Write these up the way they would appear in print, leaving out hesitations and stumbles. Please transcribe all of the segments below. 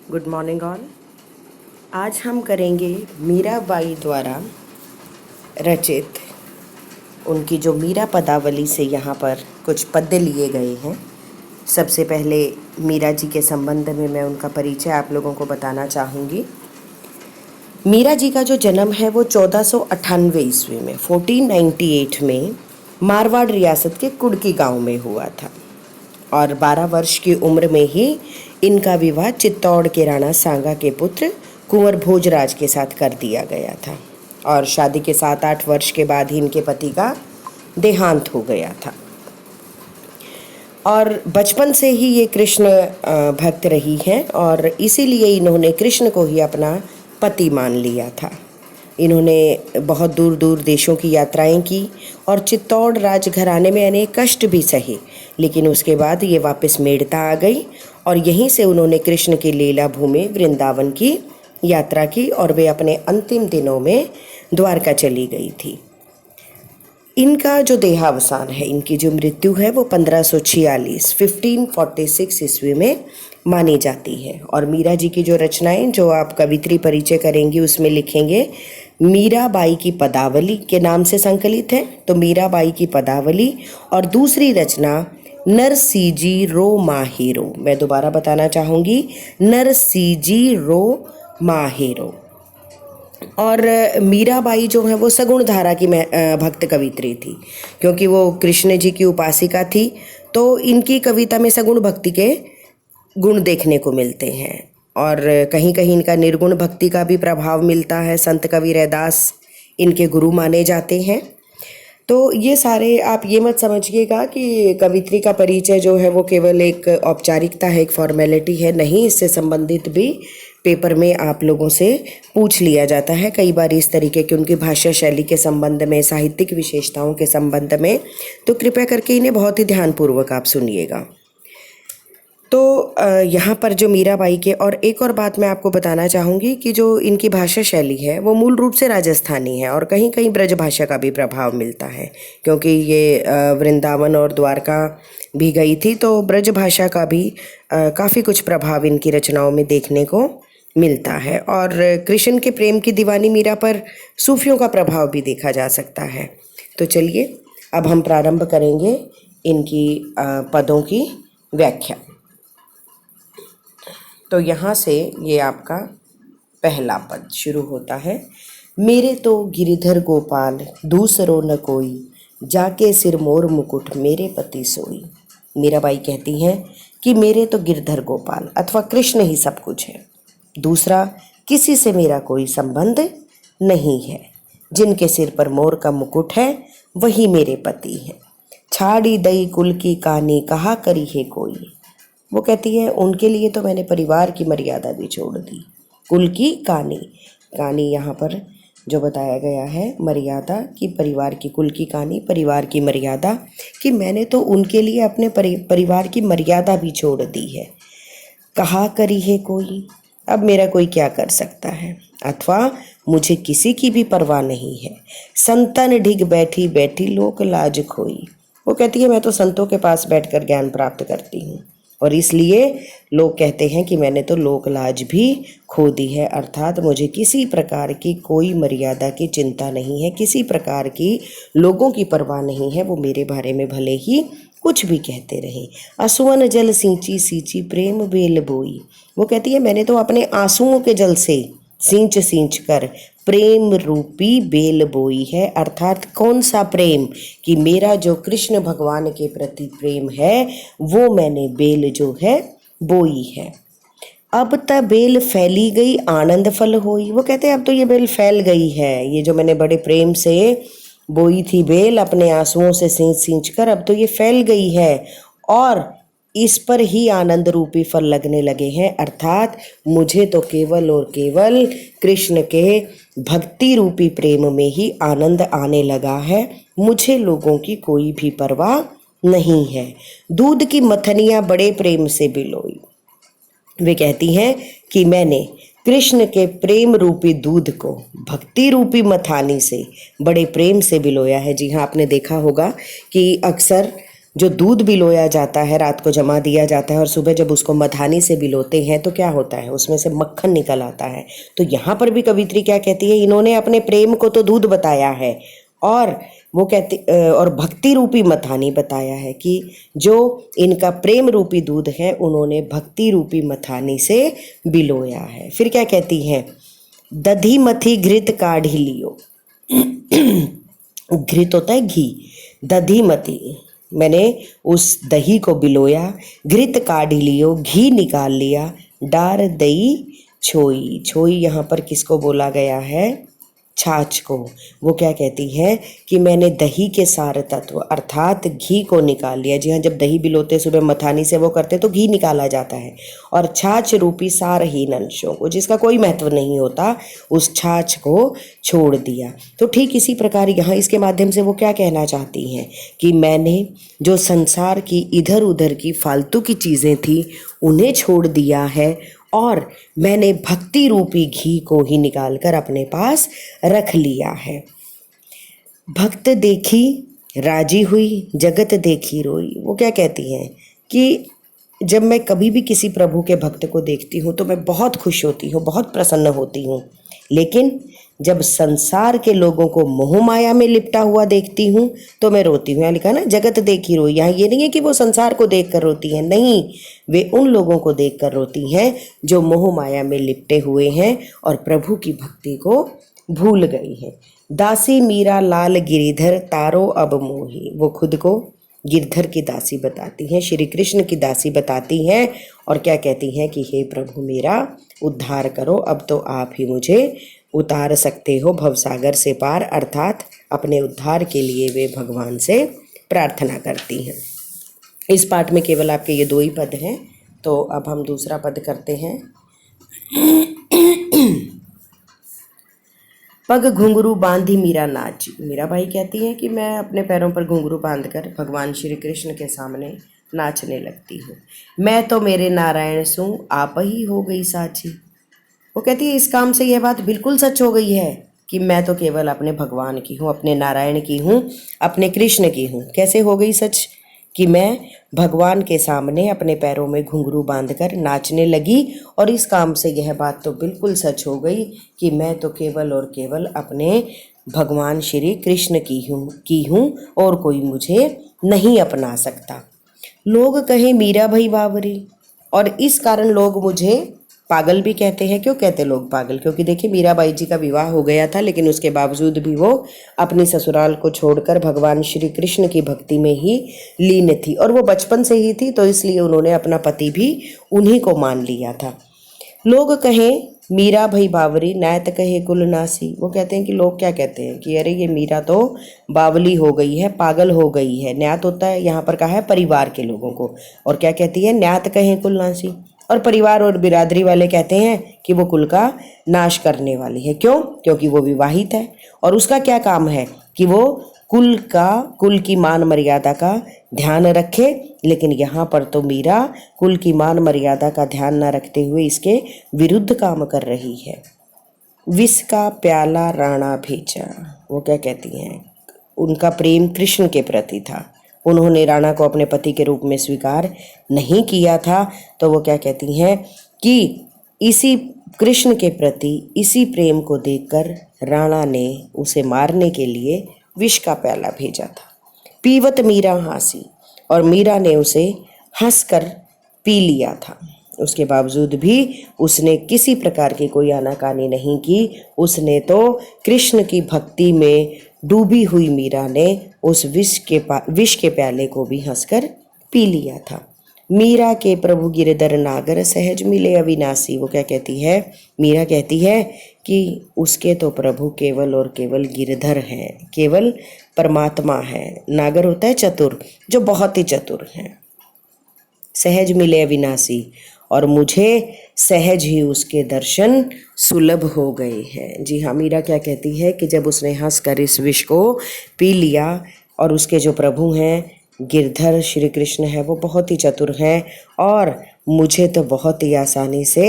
Good morning all. आज हम करेंगे मीराबाई द्वारा रचित उनकी जो मीरा पदावली से यहाँ पर कुछ पद्य लिए गए हैं। सबसे पहले मीरा जी के संबंध में मैं उनका परिचय आप लोगों को बताना चाहूँगी। मीरा जी का जो जन्म है वो 1498 ईस्वी में 1498 में मारवाड़ रियासत के कुड़की गांव में हुआ था और 12 वर्ष की उम्र में ही इनका विवाह चित्तौड़ के राणा सांगा के पुत्र कुंवर भोजराज के साथ कर दिया गया था और शादी के 7-8 वर्ष के बाद ही इनके पति का देहांत हो गया था। और बचपन से ही ये कृष्ण भक्त रही हैं और इसीलिए इन्होंने कृष्ण को ही अपना पति मान लिया था। इन्होंने बहुत दूर दूर देशों की यात्राएं की और चित्तौड़ राजघराने में अनेक कष्ट भी सहे, लेकिन उसके बाद ये वापस मेड़ता आ गई और यहीं से उन्होंने कृष्ण की लीला भूमि वृंदावन की यात्रा की और वे अपने अंतिम दिनों में द्वारका चली गई थी। इनका जो देहावसान है, इनकी जो मृत्यु है वो 1546 ईस्वी में मानी जाती है। और मीरा जी की जो रचनाएं जो आप कवित्री परिचय करेंगी उसमें लिखेंगे मीराबाई की पदावली के नाम से संकलित है, तो मीराबाई की पदावली। और दूसरी रचना नरसिजी रो माहेरो, मैं दोबारा बताना चाहूँगी, नरसिजी रो माहेरो। और मीराबाई जो है वो सगुण धारा की भक्त कवित्री थी, क्योंकि वो कृष्ण जी की उपासिका थी, तो इनकी कविता में सगुण भक्ति के गुण देखने को मिलते हैं और कहीं कहीं इनका निर्गुण भक्ति का भी प्रभाव मिलता है। संत कवि रैदास इनके गुरु माने जाते हैं। तो ये सारे आप ये मत समझिएगा कि कवित्री का परिचय जो है वो केवल एक औपचारिकता है, एक फॉर्मेलिटी है, नहीं, इससे संबंधित भी पेपर में आप लोगों से पूछ लिया जाता है कई बार इस तरीके की उनकी भाषा शैली के संबंध में, साहित्यिक विशेषताओं के संबंध में। तो कृपया करके इन्हें बहुत ही ध्यानपूर्वक आप सुनिएगा। तो यहाँ पर जो मीराबाई के, और एक और बात मैं आपको बताना चाहूँगी कि जो इनकी भाषा शैली है वो मूल रूप से राजस्थानी है और कहीं कहीं ब्रज भाषा का भी प्रभाव मिलता है, क्योंकि ये वृंदावन और द्वारका भी गई थी, तो ब्रज भाषा का भी काफ़ी कुछ प्रभाव इनकी रचनाओं में देखने को मिलता है। और कृष्ण के प्रेम की दीवानी मीरा पर सूफियों का प्रभाव भी देखा जा सकता है। तो चलिए अब हम प्रारंभ करेंगे इनकी पदों की व्याख्या। तो यहाँ से ये आपका पहला पद शुरू होता है। मेरे तो गिरिधर गोपाल दूसरो न कोई, जाके सिर मोर मुकुट मेरे पति सोई। मीराबाई कहती हैं कि मेरे तो गिरधर गोपाल अथवा कृष्ण ही सब कुछ है, दूसरा किसी से मेरा कोई संबंध नहीं है। जिनके सिर पर मोर का मुकुट है वही मेरे पति है। छाड़ी दई कुल की कहानी कहा करी है कोई। वो कहती है उनके लिए तो मैंने परिवार की मर्यादा भी छोड़ दी। कुल की कहानी, कहानी यहाँ पर जो बताया गया है मर्यादा की, परिवार की, कुल की कहानी, परिवार की मर्यादा, कि मैंने तो उनके लिए अपने परिवार की मर्यादा भी छोड़ दी है। कहा करी है कोई, अब मेरा कोई क्या कर सकता है, अथवा मुझे किसी की भी परवाह नहीं है। संतन ढिग बैठी बैठी लोक लाज खोई। वो कहती है मैं तो संतों के पास बैठकर ज्ञान प्राप्त करती हूँ और इसलिए लोग कहते हैं कि मैंने तो लोक लाज भी खो दी है, अर्थात मुझे किसी प्रकार की कोई मर्यादा की चिंता नहीं है, किसी प्रकार की लोगों की परवाह नहीं है। वो मेरे बारे में भले ही कुछ भी कहते रहे। आंसुअन जल सींची सींची प्रेम बेल बोई। वो कहती है मैंने तो अपने आंसुओं के जल से सींच सींच कर प्रेम रूपी बेल बोई है, अर्थात कौन सा प्रेम, कि मेरा जो कृष्ण भगवान के प्रति प्रेम है वो मैंने बेल जो है बोई है। अब तक बेल फैली गई आनंद फल होई। वो कहते हैं अब तो ये बेल फैल गई है, ये जो मैंने बड़े प्रेम से बोई थी बेल अपने आंसुओं से सींच सींच कर, अब तो ये फैल गई है और इस पर ही आनंद रूपी फल लगने लगे हैं, अर्थात मुझे तो केवल और केवल कृष्ण के भक्ति रूपी प्रेम में ही आनंद आने लगा है, मुझे लोगों की कोई भी परवाह नहीं है। दूध की मथनियाँ बड़े प्रेम से बिलोई। वे कहती हैं कि मैंने कृष्ण के प्रेम रूपी दूध को भक्ति रूपी मथानी से बड़े प्रेम से बिलोया है। जी हाँ, आपने देखा होगा कि अक्सर जो दूध बिलोया जाता है रात को जमा दिया जाता है और सुबह जब उसको मधानी से बिलोते हैं तो क्या होता है, उसमें से मक्खन निकल आता है। तो यहाँ पर भी कवित्री क्या कहती है, इन्होंने अपने प्रेम को तो दूध बताया है और वो कहती और भक्ति रूपी मथानी बताया है कि जो इनका प्रेम रूपी दूध है उन्होंने भक्ति रूपी मथानी से बिलोया है। फिर क्या कहती हैं, दधी मथी घृत काढ़ी लियो। घृत होता है घी, दधी मथी मैंने उस दही को बिलोया, घृत काढ़ी लियो घी निकाल लिया, डार दही छोई। छोई यहाँ पर किसको बोला गया है, छाछ को। वो क्या कहती है कि मैंने दही के सार तत्व अर्थात घी को निकाल लिया। जी हाँ, जब दही बिलोते सुबह मथानी से वो करते तो घी निकाला जाता है, और छाछ रूपी सारहीन अंशों को, जिसका कोई महत्व नहीं होता, उस छाछ को छोड़ दिया। तो ठीक इसी प्रकार यहाँ इसके माध्यम से वो क्या कहना चाहती हैं कि मैंने जो संसार की इधर उधर की फालतू की चीज़ें थी उन्हें छोड़ दिया है और मैंने भक्ति रूपी घी को ही निकाल कर अपने पास रख लिया है। भक्त देखी राजी हुई, जगत देखी रोई। वो क्या कहती हैं कि जब मैं कभी भी किसी प्रभु के भक्त को देखती हूँ तो मैं बहुत खुश होती हूँ, बहुत प्रसन्न होती हूँ, लेकिन जब संसार के लोगों को मोह माया में लिपटा हुआ देखती हूँ तो मैं रोती हूँ। यहाँ लिखा ना जगत देखी रोई, यहाँ ये नहीं है कि वो संसार को देख कर रोती हैं, नहीं, वे उन लोगों को देख कर रोती हैं जो मोह माया में लिपटे हुए हैं और प्रभु की भक्ति को भूल गई हैं। दासी मीरा लाल गिरिधर तारो अब मोही। वो खुद को गिरधर की दासी बताती हैं, श्री कृष्ण की दासी बताती हैं और क्या कहती हैं कि हे प्रभु मेरा उद्धार करो, अब तो आप ही मुझे उतार सकते हो भवसागर से पार, अर्थात अपने उद्धार के लिए वे भगवान से प्रार्थना करती हैं। इस पाठ में केवल आपके ये दो ही पद हैं, तो अब हम दूसरा पद करते हैं। पग घुंघरू बांधी मीरा नाची। मीरा भाई कहती हैं कि मैं अपने पैरों पर घुंघरू बांधकर भगवान श्री कृष्ण के सामने नाचने लगती हूँ। मैं तो मेरे नारायण सू आप ही हो गई साची। वो कहती है इस काम से यह बात बिल्कुल सच हो गई है कि मैं तो केवल अपने भगवान की हूँ, अपने नारायण की हूँ, अपने कृष्ण की हूँ। कैसे हो गई सच कि मैं भगवान के सामने अपने पैरों में घुंघरू बांधकर नाचने लगी, और इस काम से यह बात तो बिल्कुल सच हो गई कि मैं तो केवल और केवल अपने भगवान श्री कृष्ण की हूँ और कोई मुझे नहीं अपना सकता। लोग कहें मीरा भाई बावरी, और इस कारण लोग मुझे पागल भी कहते हैं। क्यों कहते लोग पागल? क्योंकि देखिए मीराबाई जी का विवाह हो गया था, लेकिन उसके बावजूद भी वो अपनी ससुराल को छोड़कर भगवान श्री कृष्ण की भक्ति में ही लीन थी, और वो बचपन से ही थी, तो इसलिए उन्होंने अपना पति भी उन्हीं को मान लिया था। लोग कहें मीरा भाई बावरी नैत कहे कुल नासी। वो कहते हैं कि लोग क्या कहते हैं कि अरे ये मीरा तो बावली हो गई है, पागल हो गई है। न्यात होता है यहाँ पर कहा है परिवार के लोगों को, और क्या कहती है, न्यात कहे कुल नासी। और परिवार और बिरादरी वाले कहते हैं कि वो कुल का नाश करने वाली है। क्यों? क्योंकि वो विवाहित है, और उसका क्या काम है कि वो कुल की मान मर्यादा का ध्यान रखे। लेकिन यहाँ पर तो मीरा कुल की मान मर्यादा का ध्यान न रखते हुए इसके विरुद्ध काम कर रही है। विष का प्याला राणा भेजा। वो क्या कहती हैं, उनका प्रेम कृष्ण के प्रति था, उन्होंने राणा को अपने पति के रूप में स्वीकार नहीं किया था। तो वो क्या कहती हैं कि इसी कृष्ण के प्रति इसी प्रेम को देखकर राणा ने उसे मारने के लिए विष का प्याला भेजा था। पीवत मीरा हंसी, और मीरा ने उसे हंसकर पी लिया था। उसके बावजूद भी उसने किसी प्रकार की कोई आनाकानी नहीं की। उसने तो कृष्ण की भक्ति में डूबी हुई मीरा ने उस विष के प्याले को भी हंसकर पी लिया था। मीरा के प्रभु गिरधर नागर सहज मिले अविनाशी। वो क्या कहती है, मीरा कहती है कि उसके तो प्रभु केवल और केवल गिरधर हैं, केवल परमात्मा है। नागर होता है चतुर, जो बहुत ही चतुर हैं। सहज मिले अविनाशी, और मुझे सहज ही उसके दर्शन सुलभ हो गए हैं। जी हाँ, मीरा क्या कहती है कि जब उसने हंसकर इस विष को पी लिया, और उसके जो प्रभु हैं गिरधर श्री कृष्ण है वो बहुत ही चतुर हैं, और मुझे तो बहुत ही आसानी से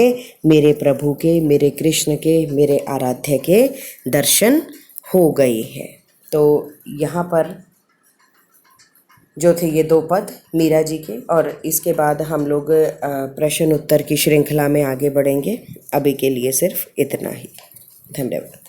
मेरे प्रभु के, मेरे कृष्ण के, मेरे आराध्य के दर्शन हो गए हैं। तो यहाँ पर जो थे ये 2 पद मीरा जी के। और इसके बाद हम लोग प्रश्न उत्तर की श्रृंखला में आगे बढ़ेंगे। अभी के लिए सिर्फ इतना ही। धन्यवाद।